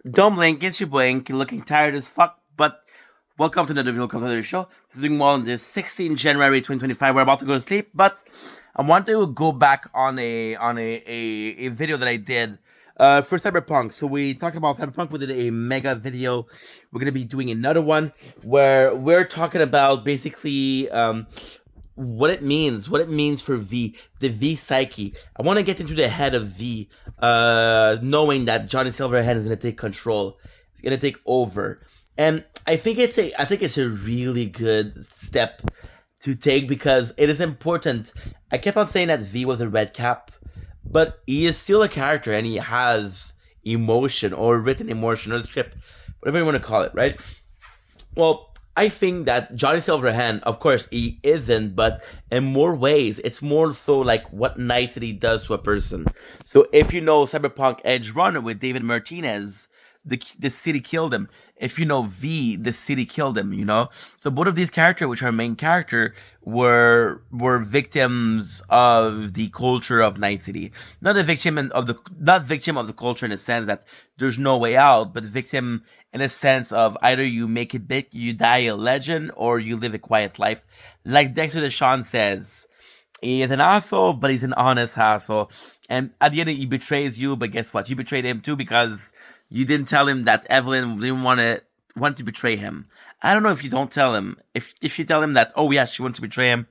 Don't blink, it's your blink. You're looking tired as fuck, but welcome to another video, welcome to another show. It's doing well on the 16th January 2025. We're about to go to sleep, but I want to go back on a video that I did for Cyberpunk. So we talked about Cyberpunk, we did a mega video. We're gonna be doing another one where we're talking about basically what it means for V, the V psyche. I want to get into the head of V, knowing that Johnny Silverhand is gonna take control, he's gonna take over, and I think it's a really good step to take because it is important. I kept on saying that V was a red cap, but he is still a character and he has emotion or written emotion or script, whatever you want to call it, right? Well, I think that Johnny Silverhand, of course, he isn't, but in more ways, it's more so like what nicety does to a person. So if you know Cyberpunk Edge Runner with David Martinez, the city killed him. If you know V, the city killed him. You know, so both of these characters, which are main character, were victims of the culture of nicety. Not victim of the culture in the sense that there's no way out, but victim in a sense of either you make it big, you die a legend, or you live a quiet life. Like Dexter Deshawn says, he is an asshole, but he's an honest asshole. And at the end, he betrays you, but guess what? You betrayed him too because you didn't tell him that Evelyn didn't want to betray him. I don't know if you don't tell him. If you tell him that, oh yeah, she wanted to betray him,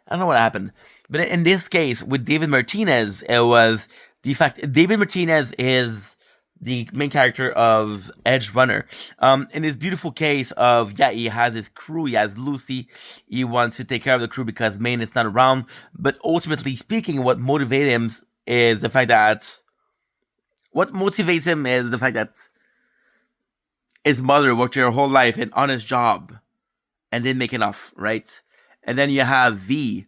I don't know what happened. But in this case, with David Martinez, it was the fact David Martinez is the main character of Edge Runner. In this beautiful case of, yeah, he has his crew, he has Lucy, he wants to take care of the crew because Maine is not around. But ultimately speaking, is the fact that what motivates him is the fact that his mother worked her whole life an honest job and didn't make enough, right? And then you have V,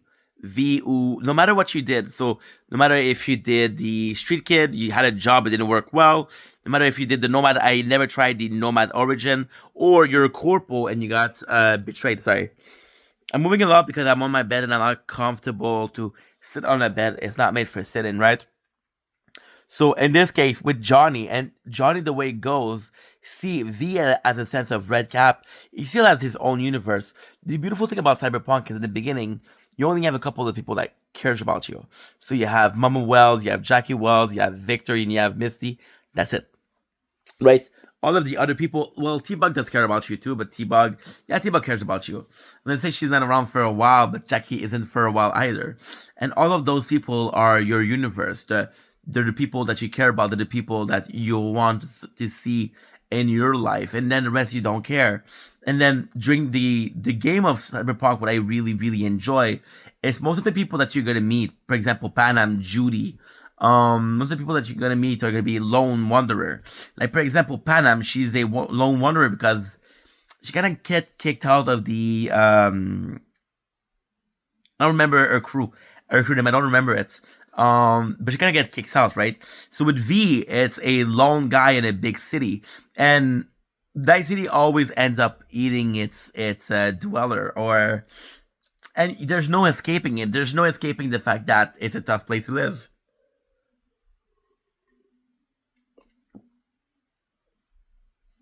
who, no matter what you did, so no matter if you did the street kid, you had a job, it didn't work well. No matter if you did the nomad, I never tried the nomad origin, or you're a corporal and you got betrayed. Sorry. I'm moving a lot because I'm on my bed and I'm not comfortable to sit on a bed. It's not made for sitting, right? So in this case, with Johnny, and Johnny, the way it goes, see V as a sense of red cap, he still has his own universe. The beautiful thing about Cyberpunk is in the beginning, you only have a couple of people that cares about you. So you have Mama Wells, you have Jackie Wells, you have Victor, and you have Misty. That's it, right? All of the other people, well, T-Bug does care about you too, but T-Bug cares about you. Let's say she's not around for a while, but Jackie isn't for a while either. And all of those people are your universe. They're the people that you care about. They're the people that you want to see in your life, and then the rest you don't care. And then during the game of Cyberpunk, what I really really enjoy is most of the people that you're gonna meet. For example, Panam, Judy. Most of the people that you're gonna meet are gonna be lone wanderer. Like for example, Panam, she's a lone wanderer because she kind of get kicked out of the I don't remember her crew name. I don't remember it. But you kind of get kicked out, right? So with V, it's a lone guy in a big city, and that city always ends up eating its dweller, or and there's no escaping it. There's no escaping the fact that it's a tough place to live.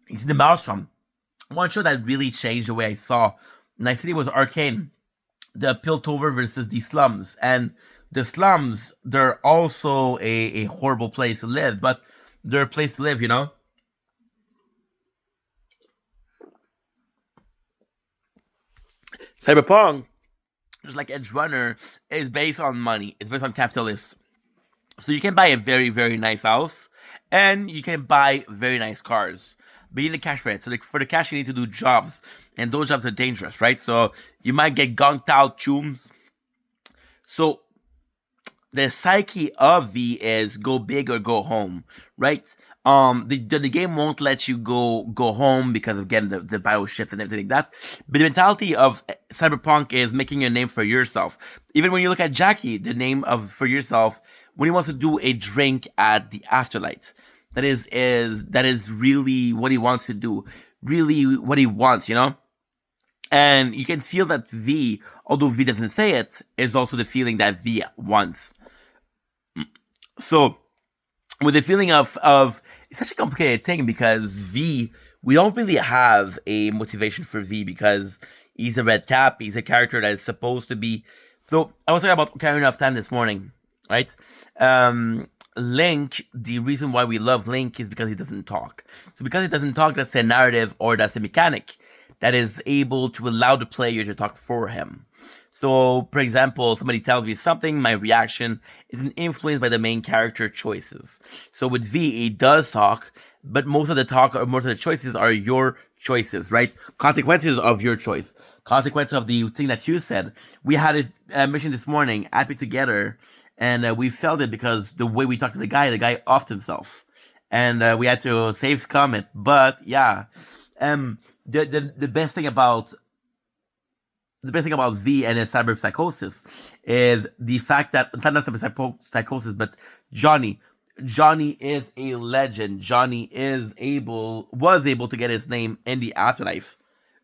It's the Maelstrom. One show that really changed the way I saw Night City was Arcane, the Piltover versus the slums. And the slums, they're also a horrible place to live, but they're a place to live, you know? Cyberpunk, just like Edge Runner, is based on money. It's based on capitalists. So you can buy a very, very nice house, and you can buy very nice cars. But you need cash for it. So like, for the cash, you need to do jobs. And those jobs are dangerous, right? So you might get gunked out, chooms. So the psyche of V is go big or go home, right? The game won't let you go home because of again the bioships and everything like that. But the mentality of Cyberpunk is making a name for yourself. Even when you look at Jackie, the name of for yourself when he wants to do a drink at the afterlight. That is really what he wants to do, really what he wants, you know. And you can feel that V, although V doesn't say it, is also the feeling that V wants. So with the feeling of it's such a complicated thing because V, we don't really have a motivation for V because he's a red cap. He's a character that is supposed to be. So I was talking about Ocarina of Time this morning, right? Link, the reason why we love Link is because he doesn't talk. So because he doesn't talk, that's a narrative or that's a mechanic that is able to allow the player to talk for him. So, for example, somebody tells me something, my reaction isn't influenced by the main character choices. So with V, he does talk, but most of the talk or most of the choices are your choices, right? Consequences of your choice. Consequence of the thing that you said. We had a mission this morning, Happy Together, and we felt it because the way we talked to the guy offed himself. And we had to save comment. But yeah, the best thing about Z and his cyberpsychosis is the fact that it's not cyberpsychosis, but Johnny. Johnny is a legend. Johnny was able to get his name in the afterlife.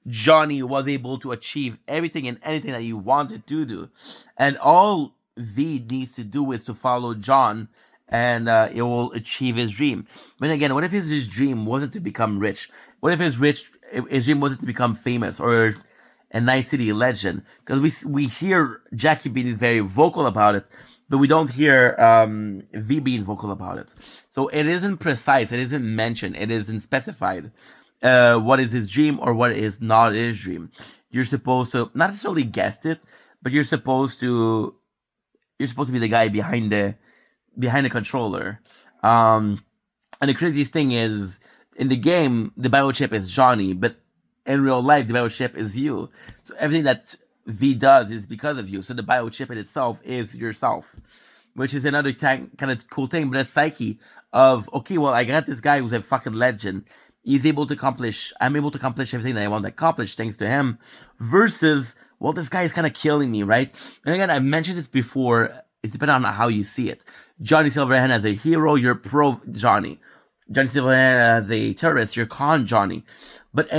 Johnny was able to achieve everything and anything that he wanted to do, and all V needs to do is to follow John, and it will achieve his dream. But again, what if his dream wasn't to become rich? What if his dream wasn't to become famous or a Night City legend? Because we hear Jackie being very vocal about it, but we don't hear V being vocal about it. So it isn't precise. It isn't mentioned. It isn't specified. What is his dream or what is not his dream? You're supposed to not necessarily guess it, but you're supposed to be the guy behind the controller. And the craziest thing is, in the game, the biochip is Johnny, but in real life, the biochip is you. So everything that V does is because of you. So the biochip in itself is yourself, which is another kind of cool thing. But a psyche of, okay, well, I got this guy who's a fucking legend. I'm able to accomplish everything that I want to accomplish thanks to him. Versus, well, this guy is kind of killing me, right? And again, I've mentioned this before. It's depending on how you see it. Johnny Silverhand as a hero, you're pro Johnny. Johnny Silverhand as a terrorist, you're con Johnny. But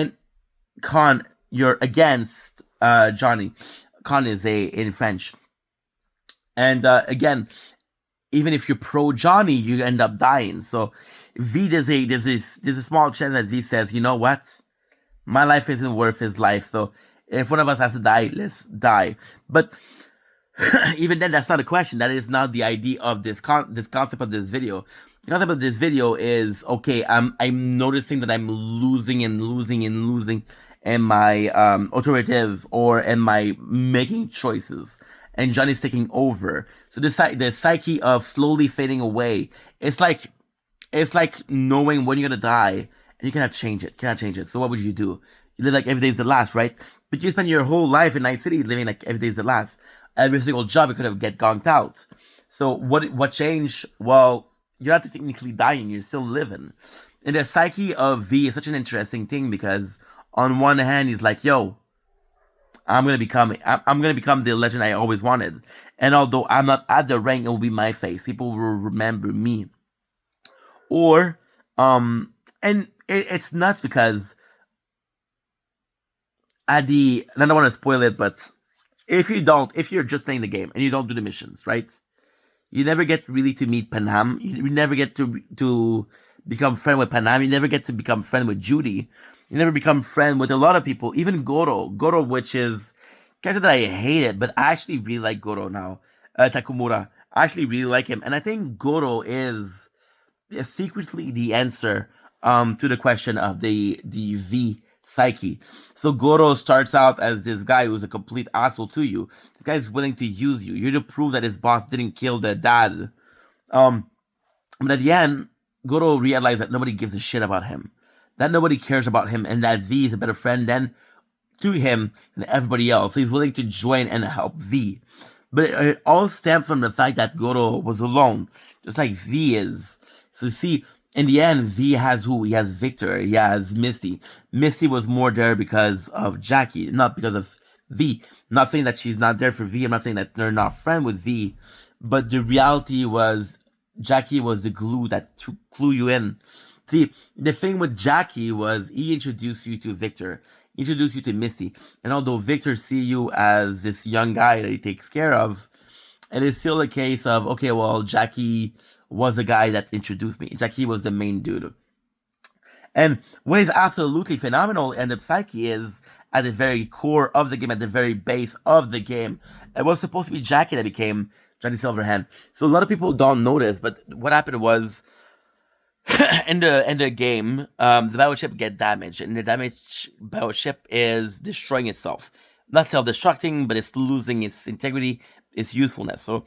con, you're against Johnny. Con is in French. And again, even if you're pro Johnny, you end up dying. So V, there's a small chance that V says, you know what, my life isn't worth his life. So if one of us has to die, let's die. But even then, that's not a question. That is not the idea of this concept of this video. The concept of this video is, okay, I'm noticing that I'm losing and losing and losing in my authoritative or in my making choices, and Johnny's taking over. So the psyche of slowly fading away. It's like knowing when you're gonna die and you cannot change it. So what would you do? You live like every day's the last, right? But you spend your whole life in Night City living like every day's the last. Every single job you could have get gonked out. So what changed? Well, you're not technically dying, you're still living. And the psyche of V is such an interesting thing because on one hand he's like, yo, I'm gonna become the legend I always wanted. And although I'm not at the rank, it will be my face. People will remember me. Or and it's nuts because and I don't want to spoil it, but if you're just playing the game and you don't do the missions, right? You never get really to meet Panam. You never get to become friend with Panam. You never get to become friend with Judy. You never become friend with a lot of people. Even Goro. Goro, which is a character that I hated, but I actually really like Goro now. Takumura. I actually really like him. And I think Goro is secretly the answer to the question of the V psyche. So Goro starts out as this guy who's a complete asshole to you. The guy's willing to use you. You're to prove that his boss didn't kill the dad. But at the end, Goro realized that nobody gives a shit about him. That nobody cares about him, and that V is a better friend to him than everybody else. So he's willing to join and help V. But it all stems from the fact that Goro was alone, just like V is. So see, in the end, V has who? He has Victor. He has Misty. Misty was more there because of Jackie, not because of V. I'm not saying that she's not there for V. I'm not saying that they're not friends with V. But the reality was Jackie was the glue that clue you in. See, the thing with Jackie was he introduced you to Victor, introduced you to Misty. And although Victor see you as this young guy that he takes care of, it is still a case of, okay, well, Jackie was the guy that introduced me. Jackie was the main dude. And what is absolutely phenomenal in the Psyche is at the very core of the game, at the very base of the game, it was supposed to be Jackie that became Johnny Silverhand. So a lot of people don't notice, but what happened was in the game, the battleship get damaged, and the damaged battleship is destroying itself. Not self-destructing, but it's losing its integrity, its usefulness. So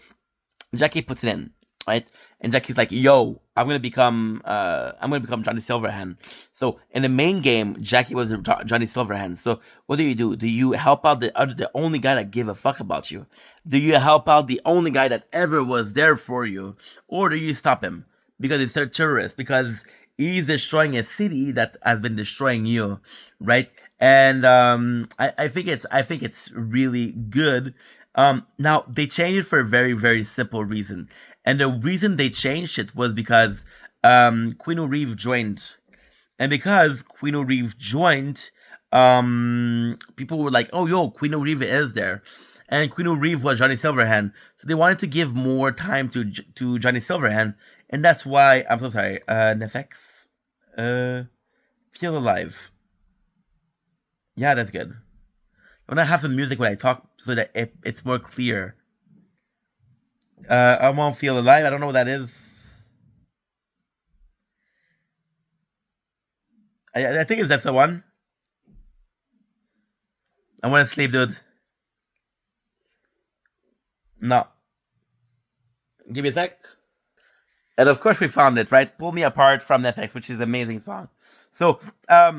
Jackie puts it in, right? And Jackie's like, "Yo, I'm gonna become Johnny Silverhand." So in the main game, Jackie was Johnny Silverhand. So what do? Do you help out the only guy that give a fuck about you? Do you help out the only guy that ever was there for you, or do you stop him because it's a terrorist? Because he's destroying a city that has been destroying you, right? And I think it's really good. Now they changed it for a very very simple reason, and the reason they changed it was because Queen Reeve joined, and because Queen Reeve joined, people were like, "Oh, yo, Queen Reeve is there," and Queen Reeve was Johnny Silverhand, so they wanted to give more time to Johnny Silverhand, and that's why I'm so sorry. Nefex, feel alive. Yeah, that's good. When I have some music when I talk, so that it's more clear. I won't feel alive. I don't know what that is. I think that's the one. I want to sleep, dude. No, give me a sec. And of course we found it, right? Pull Me Apart from Netflix, which is an amazing song. So, uh,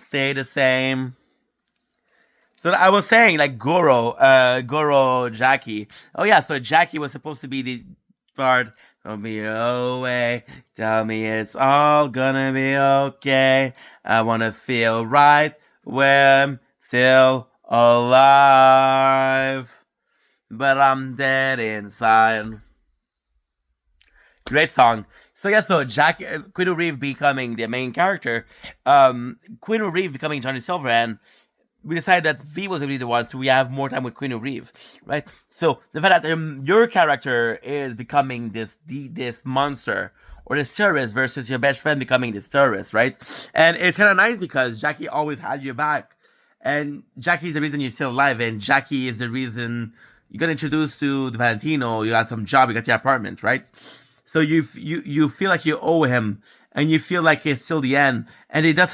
stay the same. So I was saying, like Goro Jackie. Oh yeah, so Jackie was supposed to be the part. Don't be away. Tell me it's all gonna be okay. I wanna feel right when I'm still alive, but I'm dead inside. Great song. So yeah, so Jack Queen Reeve becoming the main character, Queen Reeve becoming Johnny Silverhand, we decided that V was going to be the one, so we have more time with Queen of Reeve, right? So the fact that your character is becoming this monster or this terrorist versus your best friend becoming this terrorist, right? And it's kind of nice because Jackie always had your back, and Jackie's the reason you're still alive, and Jackie is the reason you got introduced to the Valentino. You got some job, you got your apartment, right? So you feel like you owe him, and you feel like it's still the end. And they do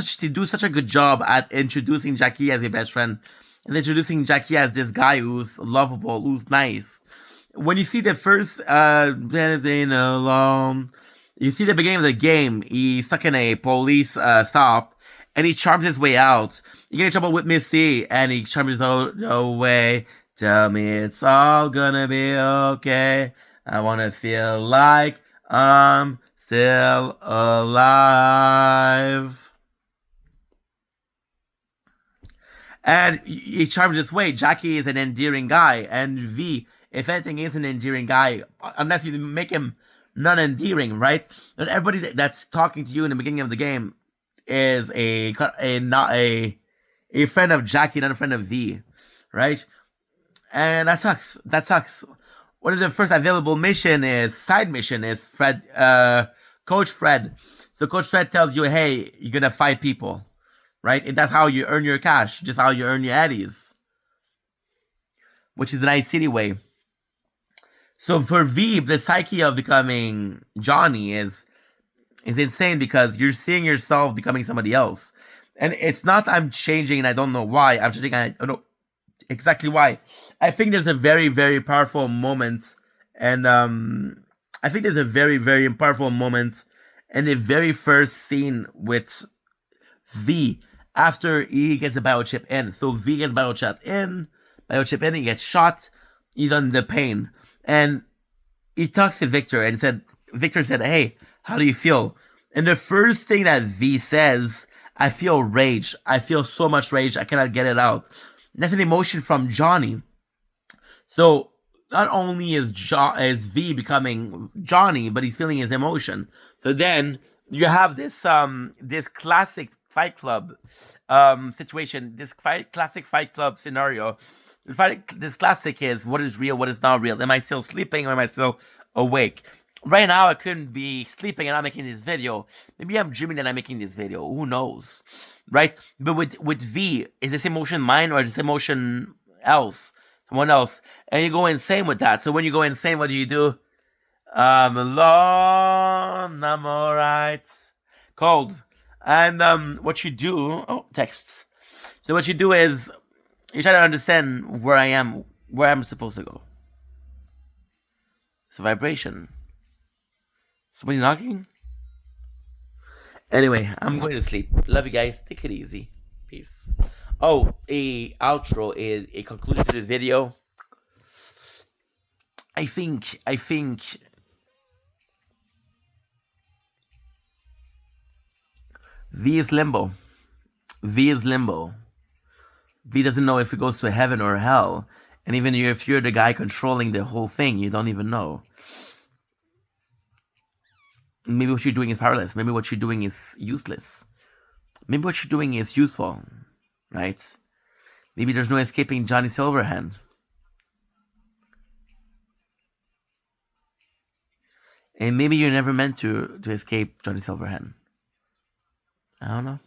such a good job at introducing Jackie as your best friend, and introducing Jackie as this guy who's lovable, who's nice. When you see the first anything alone, you see the beginning of the game. He's stuck in a police stop, and he charms his way out. You get in trouble with Missy, and he charms his own way. Tell me it's all gonna be okay. I wanna feel like I'm still alive. And he charms his way. Jackie is an endearing guy, and V, if anything, is an endearing guy, unless you make him non-endearing, right? Not everybody that's talking to you in the beginning of the game is not a friend of Jackie, not a friend of V, right? And that sucks. That sucks. One of the first available side mission is Fred, Coach Fred. So Coach Fred tells you, hey, you're gonna fight people, right? And that's how you earn your cash, just how you earn your eddies, which is a nice city way. So for V, the psyche of becoming Johnny is insane because you're seeing yourself becoming somebody else. And it's not I'm changing and I don't know why. I'm changing and I don't know exactly why. I think there's a very, very powerful moment. And I think there's a very, very powerful moment in the very first scene with V after he gets a biochip in. So V gets biochip in, he gets shot, he's on the pain. And he talks to Victor and Victor said, hey, how do you feel? And the first thing that V says, I feel rage. I feel so much rage, I cannot get it out. And that's an emotion from Johnny. So not only is V becoming Johnny, but he's feeling his emotion. So then you have this classic Fight Club situation, classic Fight Club scenario. This classic is what is real, what is not real. Am I still sleeping or am I still awake? Right now I couldn't be sleeping and I'm making this video. Maybe I'm dreaming that I'm making this video. Who knows? Right? But with V, is this emotion mine or is this emotion else? Someone else. And you go insane with that. So when you go insane, what do? I'm alone, I'm alright. Cold. And what you do, oh, texts. So what you do is you try to understand where I am, where I'm supposed to go. It's a vibration. Somebody knocking? Anyway, I'm going to sleep. Love you guys. Take it easy. Peace. Oh, a outro is a conclusion to the video. I think V is limbo. V is limbo. V doesn't know if it goes to heaven or hell. And even if you're the guy controlling the whole thing, you don't even know. Maybe what you're doing is powerless. Maybe what you're doing is useless. Maybe what you're doing is useful, right? Maybe there's no escaping Johnny Silverhand. And maybe you're never meant to escape Johnny Silverhand. I don't know.